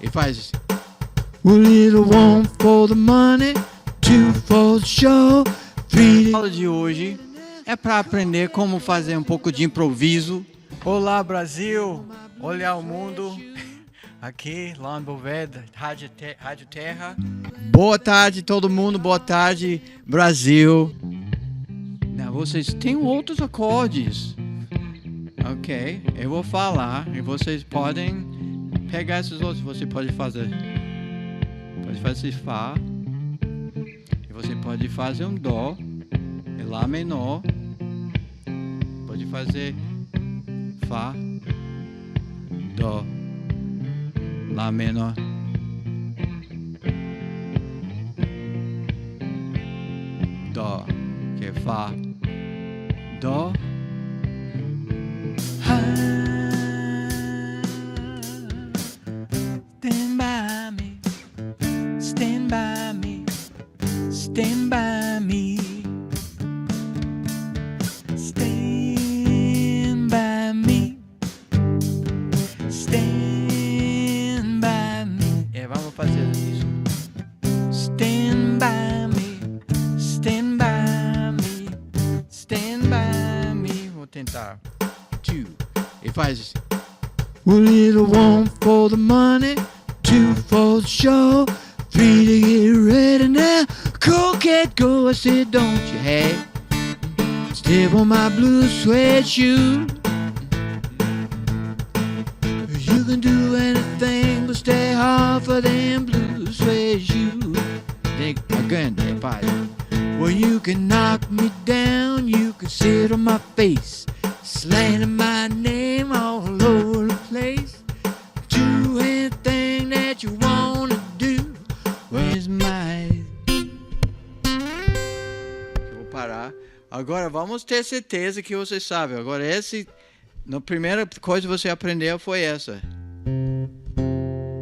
Ele faz a little one for the money, two for the show, three. A aula de hoje é para aprender como fazer um pouco de improviso. Olá, Brasil! Olhar o mundo. Aqui, lá em Boveda, Rádio Terra. Boa tarde, todo mundo. Boa tarde, Brasil. Não, vocês têm outros acordes. Ok, eu vou falar e vocês podem pegar esses outros. Você pode fazer Fá. E você pode fazer um Dó. E Lá menor. Pode fazer Fá, Dó, Lá menor. Dó, que é Fá, Dó. Stand by me, stand by me, stand by me, stand by me, stand by me. Vamos fazer isso. Stand by me, stand by me, stand by me. Vou tentar. Two. Ele faz a little one for the money, two for the show, three to get ready now. Cool cat go, I said, don't you have step on my blue suede shoe? You can do anything but stay hard for them blue suede shoes. Think again, pai. Well, you can knock me down, you can sit on my face, slandering my name all over the place. Do anything that you wanna do. Where's my... Eu vou parar. Agora vamos ter certeza que você sabe. Agora a primeira coisa que você aprendeu foi essa.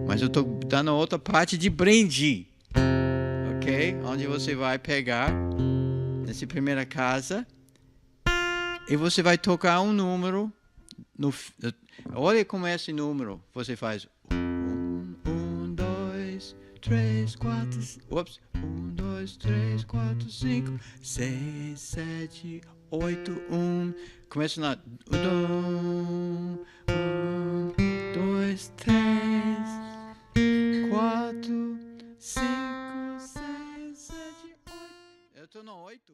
Mas eu tô dando outra parte de brinde. Ok? Onde você vai pegar nessa primeira casa. E você vai tocar um número. Olha como é esse número. Você faz 1, 2, 3, 4. Ops. 1, 2, 3, 4, 5, 6, 7, 8, 1. Começa na 1, 2, 3, 4, 5, 6, 7, 8. Eu tô no 8.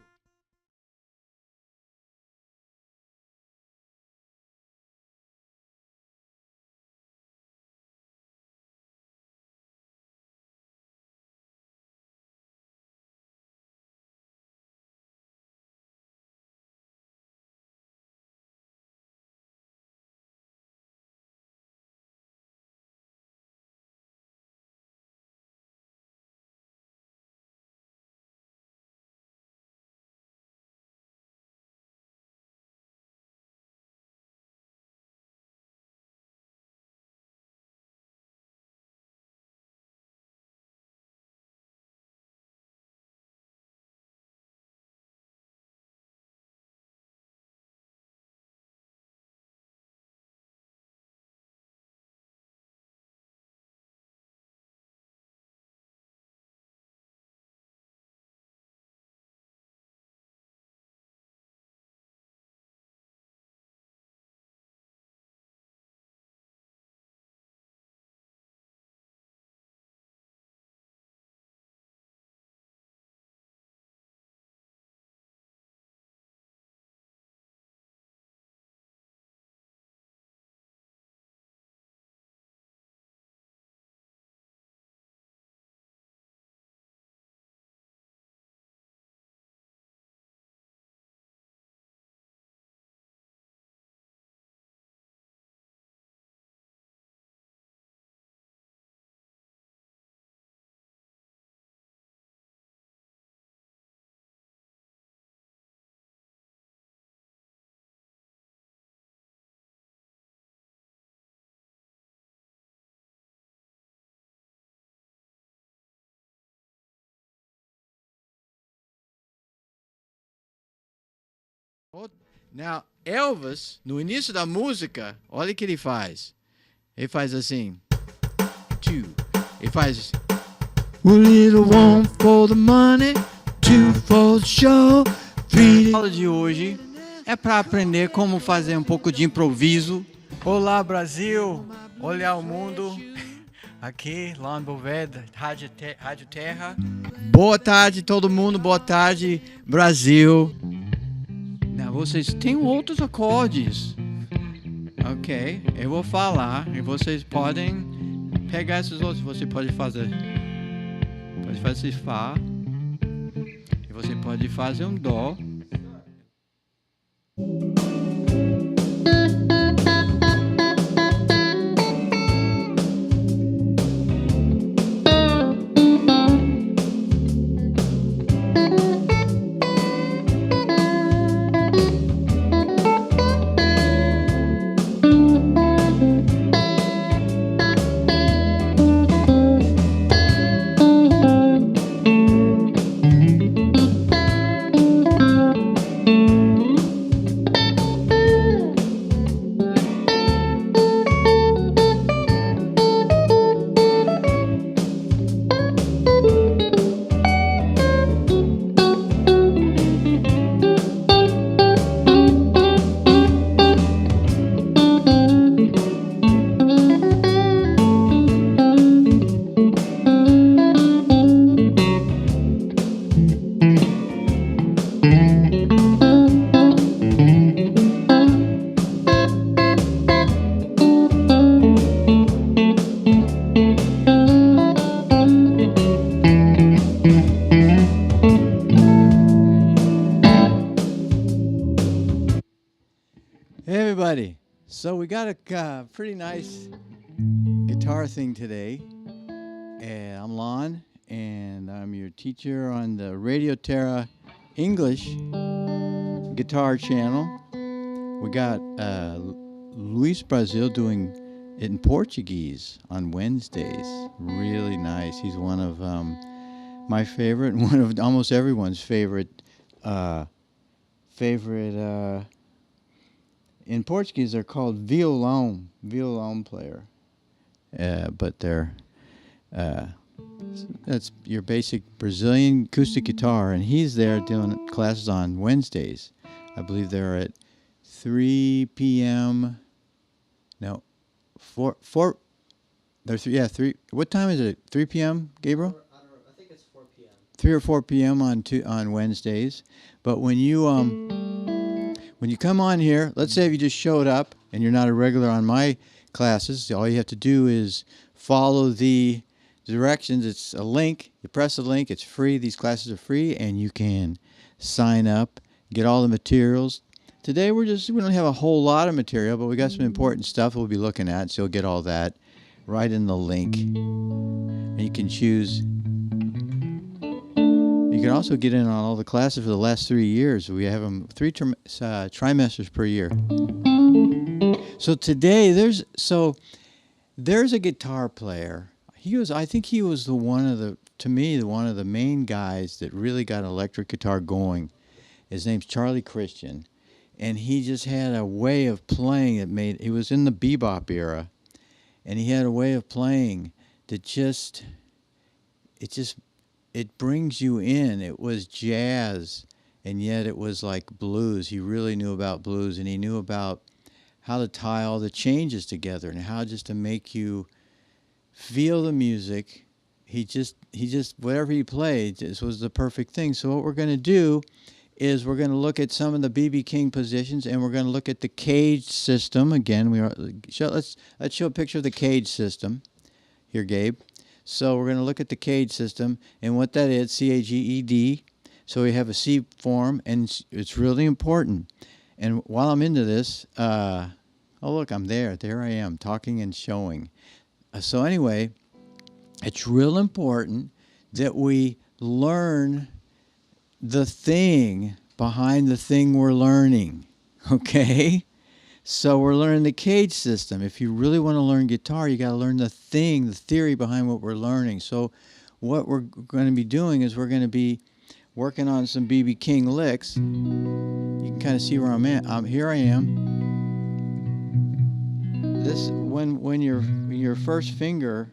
Now, Elvis, no início da música, olha o que ele faz. Ele faz assim. 2. If I just, well, little 1 for the money, 2 for the show, 3. A aula de hoje é para aprender como fazer um pouco de improviso. Olá, Brasil! Olhar o mundo. Aqui, lá no Boveda, Rádio Terra. Boa tarde, todo mundo. Boa tarde, Brasil. Não, vocês têm outros acordes. Ok, eu vou falar e vocês podem pegar esses outros. Você pode fazer Fá e você pode fazer um Dó. Hey everybody, so we got a pretty nice guitar thing today, and I'm Lon, and I'm your teacher on the Radio Terra English guitar channel. We got Luis Brazil doing it in Portuguese on Wednesdays. Really nice. He's one of my favorite, one of almost everyone's favorite in Portuguese, they're called violão player. But they're that's your basic Brazilian acoustic guitar, and he's there doing classes on Wednesdays. I believe they're at 3 p.m. No, 4. They're 3. What time is it? 3 p.m. Gabriel? I don't know. I think it's 4 p.m. 3 or 4 p.m. on Wednesdays. But when you come on here, let's say if you just showed up and you're not a regular on my classes, all you have to do is follow the directions. It's a link. You press the link. It's free. These classes are free, and you can sign up, get all the materials. Today we don't have a whole lot of material, but we got some important stuff we'll be looking at, so you'll get all that right in the link. And you can choose. You can also get in on all the classes for the last 3 years. We have them 3 trimesters per year. So today there's a guitar player. I think he was one of the main guys that really got electric guitar going. His name's Charlie Christian, and he just had a way of playing he was in the bebop era, and he had a way of playing that it brings you in. It was jazz, and yet it was like blues. He really knew about blues, and he knew about how to tie all the changes together and how just to make you feel the music. He just whatever he played, this was the perfect thing. So what we're going to do is we're going to look at some of the B.B.King positions, and we're going to look at the cage system. Again, let's show a picture of the cage system. Here, Gabe. So we're going to look at the cage system and what that is, C-A-G-E-D. So we have a C form, and it's really important. And while I'm into this, oh, look, I'm there. There I am, talking and showing. So anyway, it's real important that we learn the thing behind the thing we're learning, okay? So we're learning the cage system. If you really want to learn guitar, you got to learn the theory behind what we're learning. So what we're going to be doing is we're going to be working on some B.B.King licks. You can kind of see where I'm at. Here I am. This when your first finger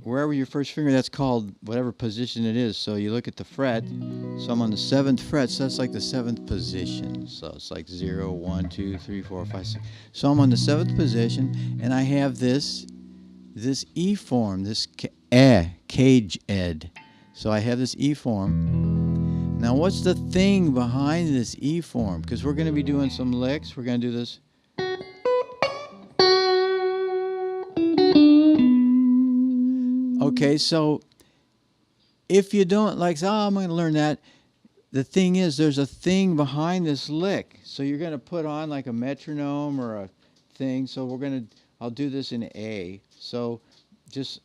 wherever your first finger, that's called whatever position it is. So you look at the fret. So I'm on the 7th fret, so that's like the 7th position. So it's like 0, 1, 2, 3, 4, 5, 6. So I'm on the 7th position, and I have this E form, this cage ed. So I have this E form. Now what's the thing behind this E form? Because we're going to be doing some licks. We're going to do this. Okay, so if you don't like, oh, I'm going to learn that. The thing is, there's a thing behind this lick. So you're going to put on like a metronome or a thing. So I'll do this in A. So there's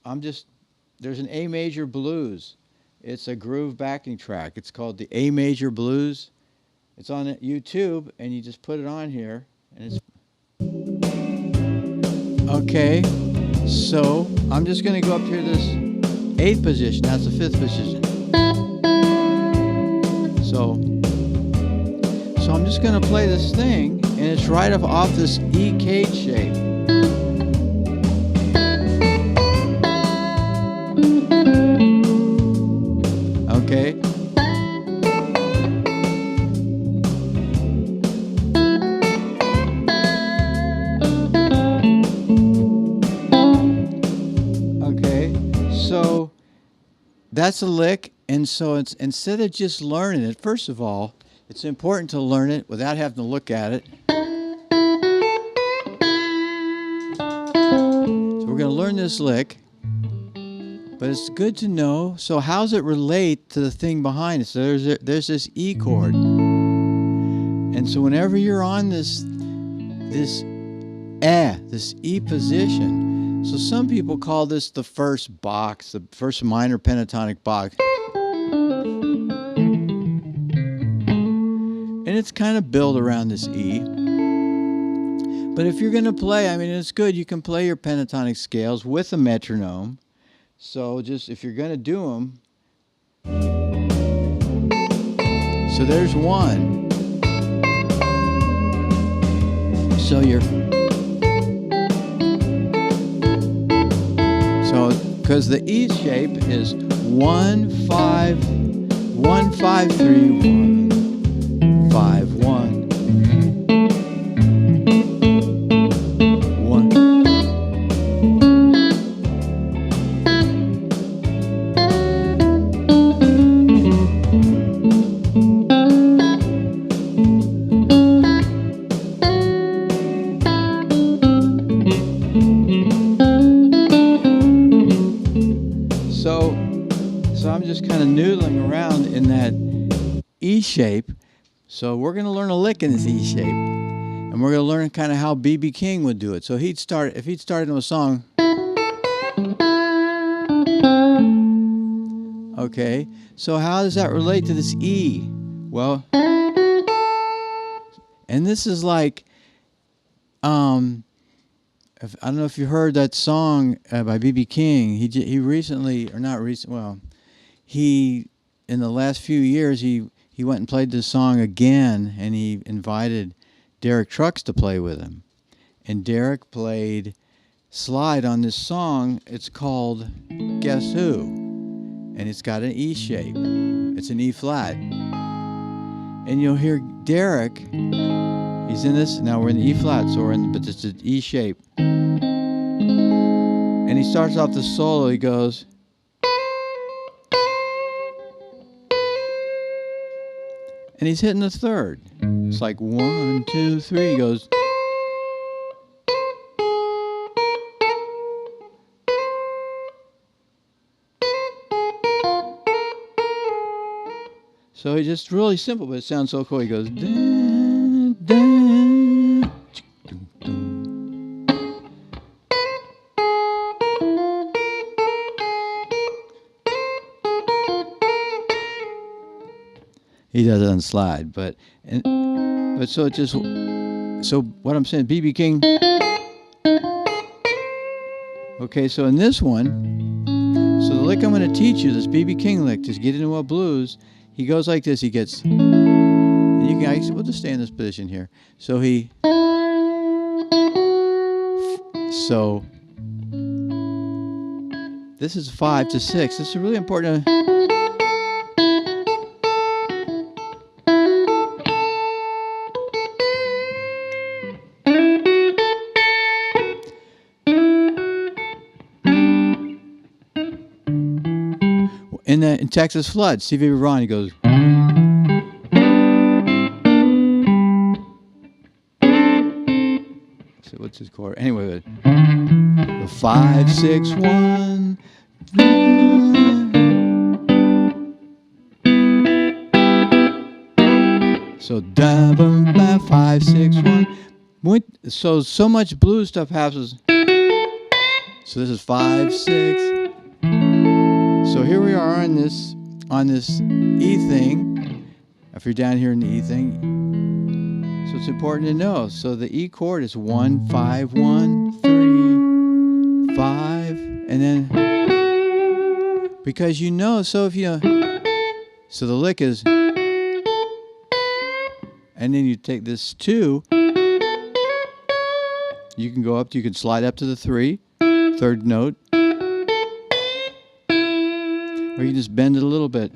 an A major blues. It's a groove backing track. It's called the A major blues. It's on YouTube, and you just put it on here, and it's okay. So I'm just going to go up here to this 8th position. That's the 5th position. So I'm just going to play this thing, and it's right off this E cage shape. Okay. So that's a lick, and so it's instead of just learning it, first of all, it's important to learn it without having to look at it. So we're going to learn this lick, but it's good to know. So how does it relate to the thing behind it? So there's this E chord, and so whenever you're on this E position. So some people call this the first box, the first minor pentatonic box. And it's kind of built around this E. But if you're going to play, I mean, it's good. You can play your pentatonic scales with a metronome. So just if you're going to do them. So there's one. So because the E shape is 1 5 1 5 3 1 5 1 1. So I'm just kind of noodling around in that E shape. So we're going to learn a lick in this E shape. And we're going to learn kind of how B.B.King would do it. So if he'd started into a song. Okay, so how does that relate to this E? Well, and this is like, I don't know if you heard that song by B.B.King. He recently, or not recent, well, in the last few years, he went and played this song again, and he invited Derek Trucks to play with him. And Derek played slide on this song. It's called Guess Who? And it's got an E shape. It's an E flat. And you'll hear Derek, he's in this, now we're in the E flat, so but it's an E shape. And he starts off the solo, he goes, and he's hitting the third. It's like 1, 2, 3. He goes. So it's just really simple, but it sounds so cool. He goes. Dun, dun, dun, dun. He does it on slide, but so it just, so what I'm saying, B.B.King. Okay, so in this one, so the lick I'm going to teach you, this B.B.King lick, just get into a blues. He goes like this. He gets, and you guys, we'll just stay in this position here. So This is 5 to 6. This is really important. In Texas Flood, Stevie Ray Vaughan, he goes. So what's his chord? Anyway, the 5, 6, 1. So da bum ba 5, 6, 1. So much blues stuff happens. So this is 5, 6. So here we are on this E thing. If you're down here in the E thing, so it's important to know. So the E chord is 1, 5, 1, 3, 5, and then because so if you so the lick is, and then you take this 2. You can go up. You can slide up to the 3, third note. Or you just bend it a little bit.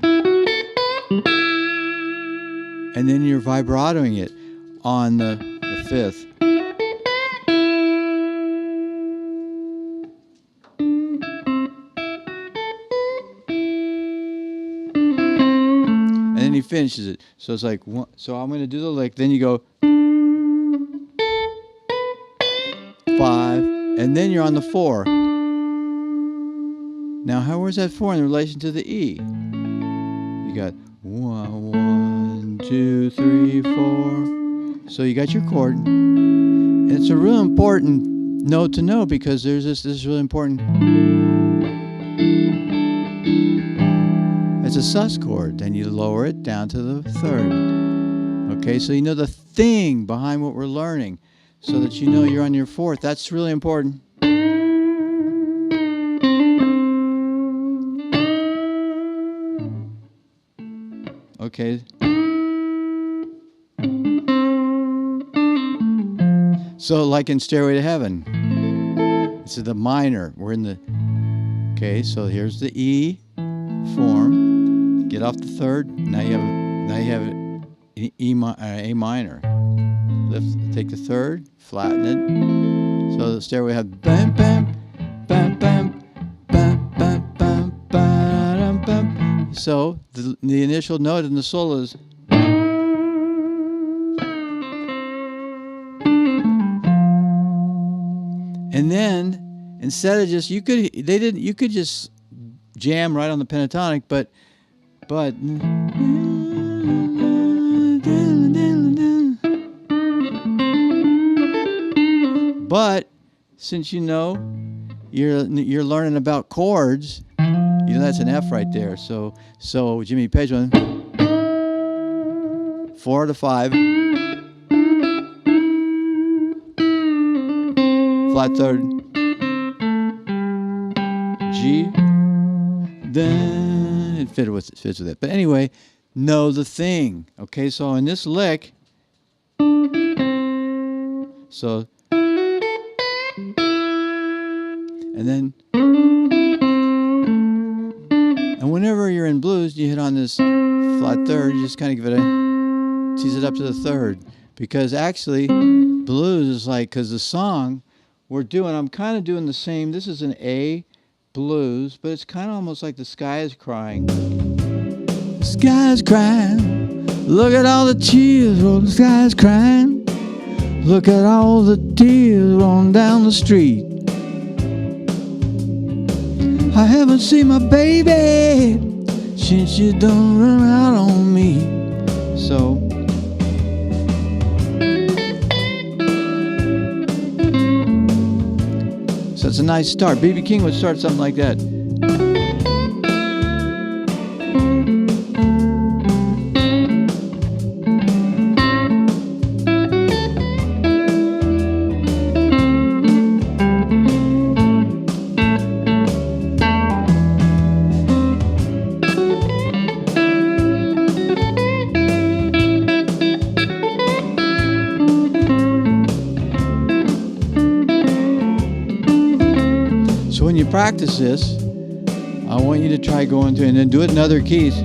And then you're vibratoing it on the 5th. And then he finishes it. So it's like, so I'm going to do the lick. Then you go 5. And then you're on the 4. Now, where's that 4 in relation to the E? You got 1, 2, 3, 4. So you got your chord. And it's a real important note to know because this is really important. It's a sus chord. Then you lower it down to the 3rd. Okay, so you know the thing behind what we're learning so that you know you're on your 4th. That's really important. Okay. So like in Stairway to Heaven, this is the minor. We're in the, okay, so here's the E form. Get off the 3rd. Now you have A minor. Take the 3rd, flatten it. So the Stairway has bam bam bam bam bam bam bam bam bam. So the initial note in the solo is, and then instead of just you could just jam right on the pentatonic, but since you're learning about chords. That's an F right there. So Jimmy Page went 4 to 5, flat 3rd, G. Then it fits with it. But anyway, know the thing. Okay, so in this lick, so and then. And whenever you're in blues, you hit on this flat 3rd, you just kind of tease it up to the 3rd. Because actually, blues is like, because the song I'm kind of doing the same. This is an A blues, but it's kind of almost like the sky is crying. The sky is crying. Look at all the tears, oh, the sky is crying. Look at all the tears rolling down the street. I haven't seen my baby since you done run out on me. So it's a nice start. B.B.King would start something like that. When you practice this, I want you to try going through and then do it in other keys.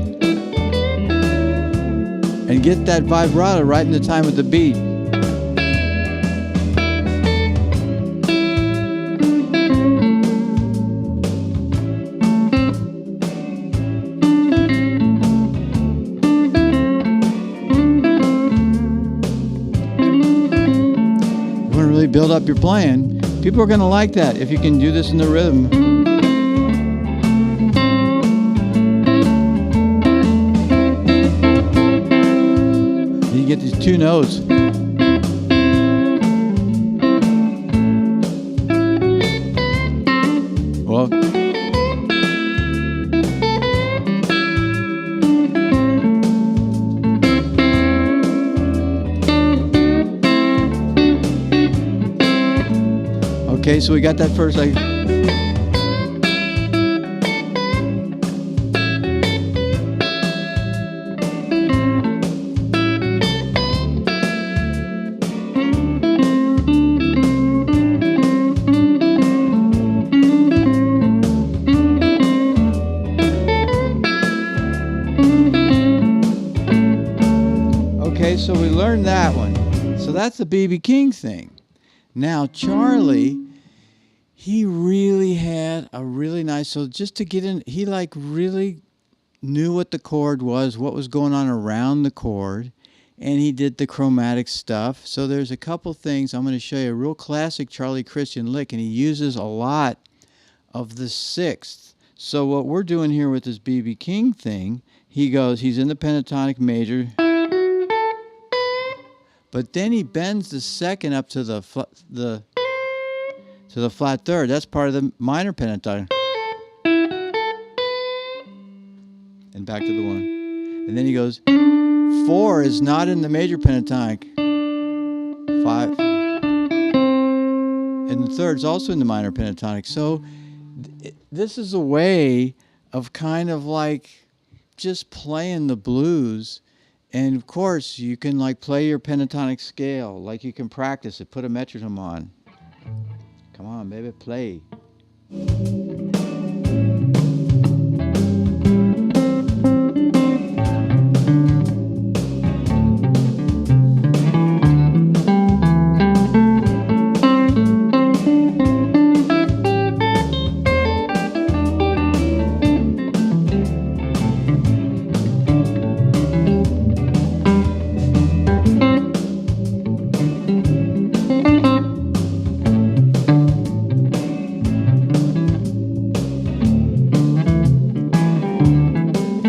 And get that vibrato right in the time of the beat. You want to really build up your playing. People are going to like that if you can do this in the rhythm. You get these two notes. Well, okay, so we got that first like. Okay, so we learned that one. So that's the B.B.King thing. Now Charlie, he really had a really nice, so just to get in, he like really knew what the chord was, what was going on around the chord, and he did the chromatic stuff. So there's a couple things. I'm going to show you a real classic Charlie Christian lick, and he uses a lot of the sixth. So what we're doing here with this B.B.King thing, he's in the pentatonic major, but then he bends the second up to the flat third. That's part of the minor pentatonic. And back to the one. And then he goes, 4 is not in the major pentatonic. 5. And the third's also in the minor pentatonic. So this is a way of kind of like just playing the blues. And of course, you can like play your pentatonic scale, like you can practice it, put a metronome on. Come on, baby, play.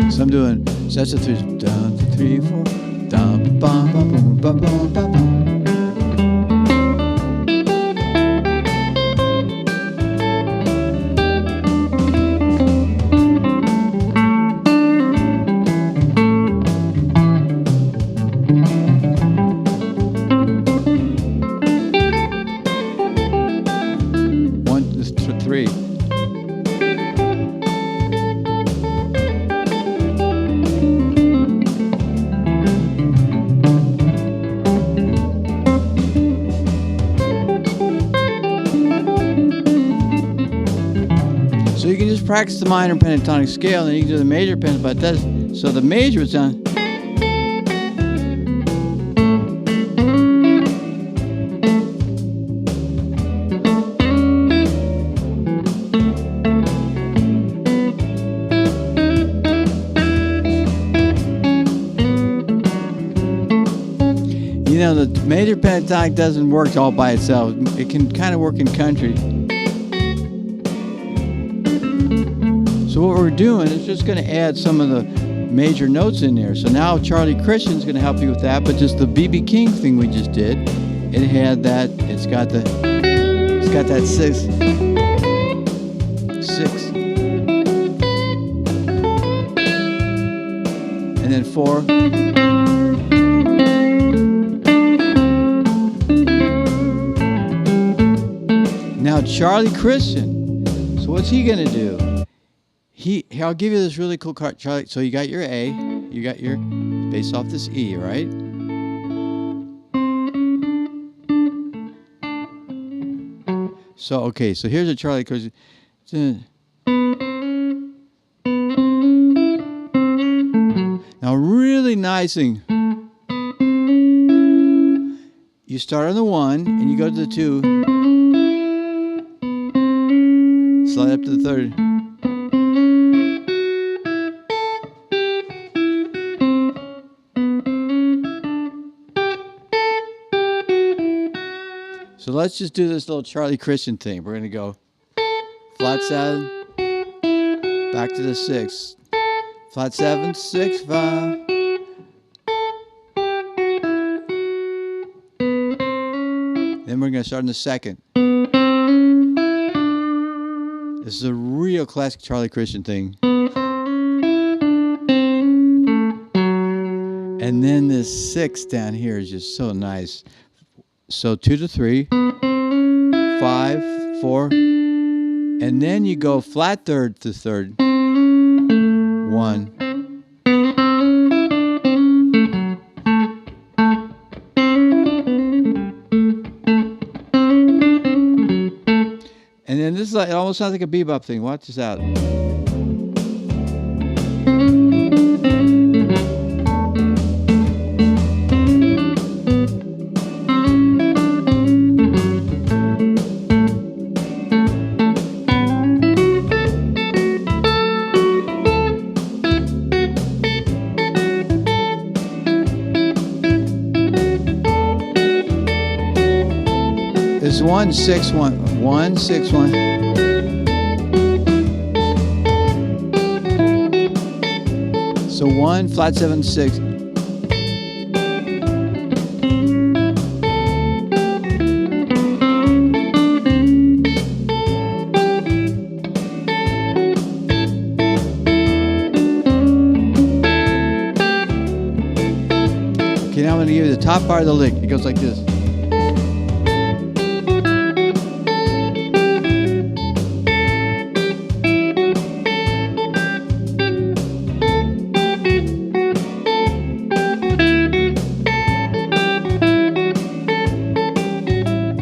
So I'm doing that's a 3, down to 3, 4, down, bum, bum, boom, bum, bum, bum, bum. Three. So you can just practice the minor pentatonic scale, and then you can do the major pentatonic. But that's so the major is on. You know, the major pentatonic doesn't work all by itself. It can kind of work in country. So what we're doing is just going to add some of the major notes in there. So now Charlie Christian's going to help you with that, but just the B.B.King thing we just did, it had that, it's got that 6. And then 4. Now Charlie Christian, so what's he going to do? I'll give you this really cool card, Charlie. So you got your A, you got your bass off this E, right? So okay, so here's a Charlie Christian. Now, really nice thing. You start on the 1 and you go to the 2. Slide up to the 3rd. So let's just do this little Charlie Christian thing. We're going to go flat 7, back to the 6, flat 7, 6, 5. Then we're going to start in the 2nd. This is a real classic Charlie Christian thing. And then this 6 down here is just so nice. So 2 to 3, 5, 4, and then you go flat 3rd to 3rd, 1. And then this is like, it almost sounds like a bebop thing. Watch this out. It's 1, 6, 1, 1, 6, 1. So 1, flat 7, 6. Okay, now I'm going to give you the top part of the lick. It goes like this.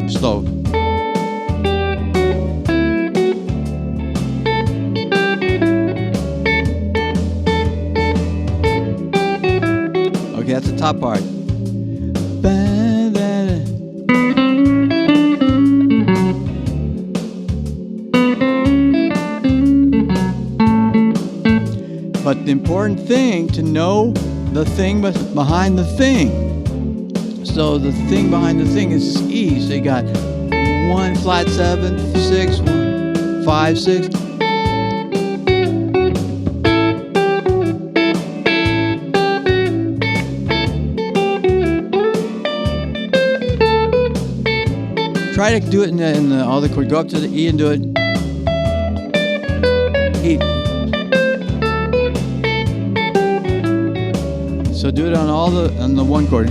Slow. Okay, that's the top part. But the important thing to know the thing behind the thing. So the thing behind the thing is E. So you got 1 flat 7, 6, 1, 5, 6. Try to do it in the all the chords. Go up to the E and do it. E. So do it on the 1 chord.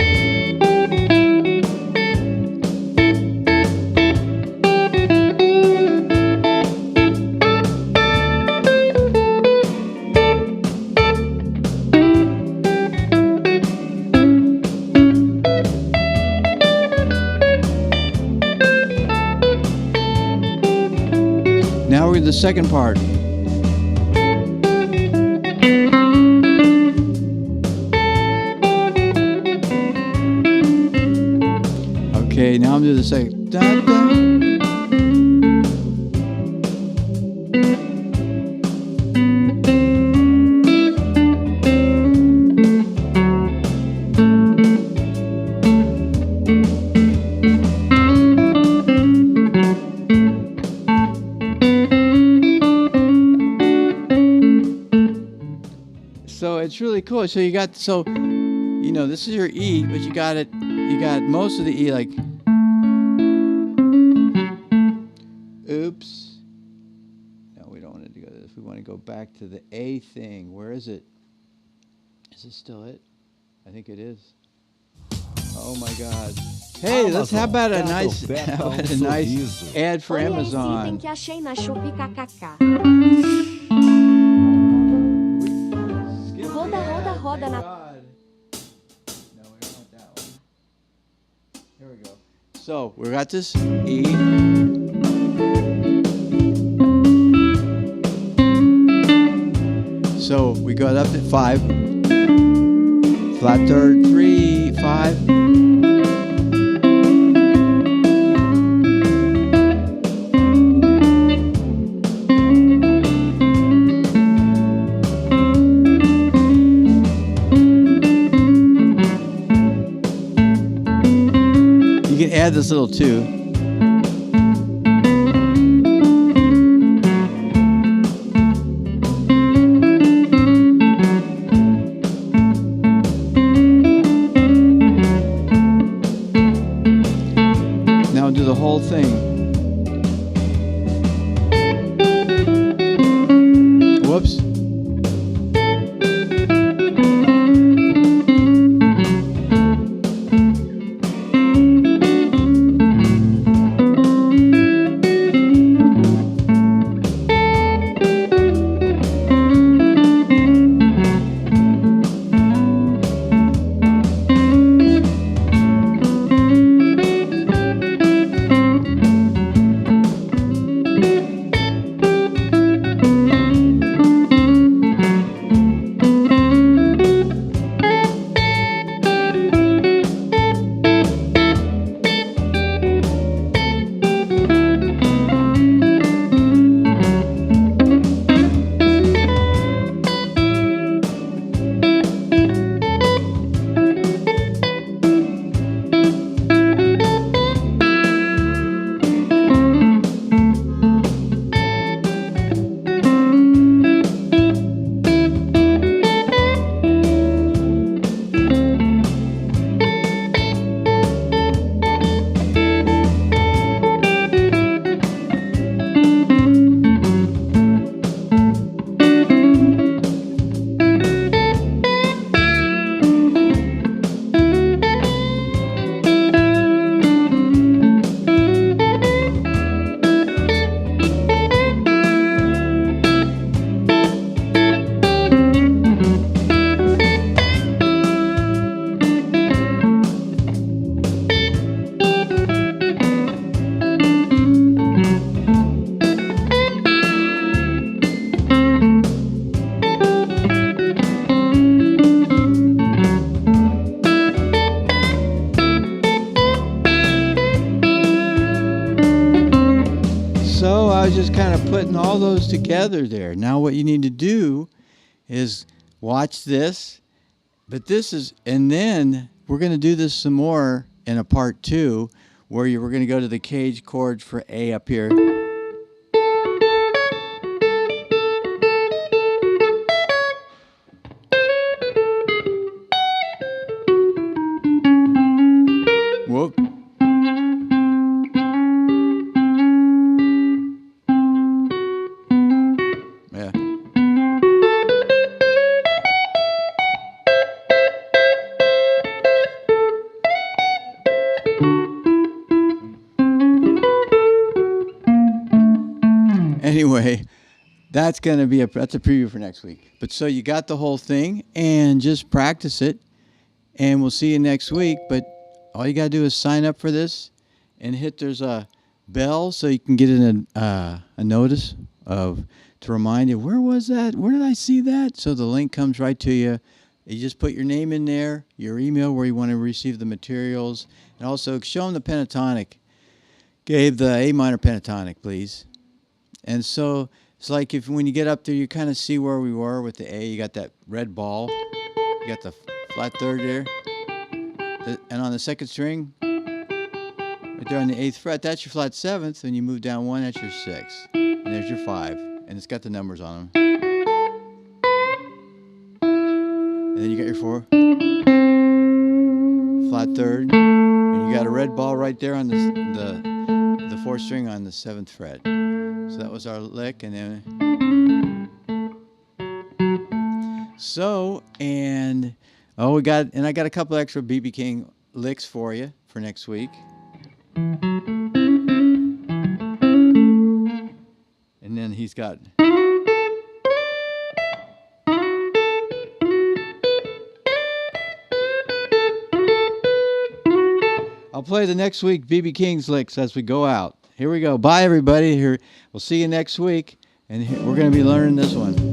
Now we're in the second part. Okay, now I'm doing the second. Da, da. So it's really cool. So you got, so, you know, this is your E, but you got it, you got most of the E like, oops. No, we don't want it to go to this. We want to go back to the A thing. Where is it? Is this still it? I think it is. Oh my God. Hey, let's how about a nice ad for Amazon. Que achei na Shopee KKK. Roda na. No, we don't want that one. Here we go. So we got this E. So we got up to 5. Flat third, 3, 5. You can add this little 2. Now do the whole thing. Whoops. So I was just kind of putting all those together there. Now what you need to do is watch this, but this is, and then we're going to do this some more in a part 2 where we're going to go to the cage chords for A up here. Whoop. Yeah. Anyway, that's going to be that's a preview for next week. But so you got the whole thing, and just practice it, and we'll see you next week. But all you got to do is sign up for this and hit there's a bell so you can get a notice of to remind you, where was that? Where did I see that? So the link comes right to you. You just put your name in there, your email where you want to receive the materials, and also show them the pentatonic. Gave the A minor pentatonic, please. And so it's like when you get up there, you kind of see where we were with the A. You got that red ball. You got the flat third there. And on the second string, right there on the 8th fret, that's your flat 7th. And you move down 1, that's your 6th. And there's your 5. And it's got the numbers on them. And then you got your 4. Flat third. And you got a red ball right there on the 4th string on the 7th fret. So that was our lick, and then I got a couple extra B.B.King licks for you for next week. And then he's got I'll play the next week B.B.King's licks as we go out. Here we go. Bye, everybody. We'll see you next week, and we're going to be learning this one.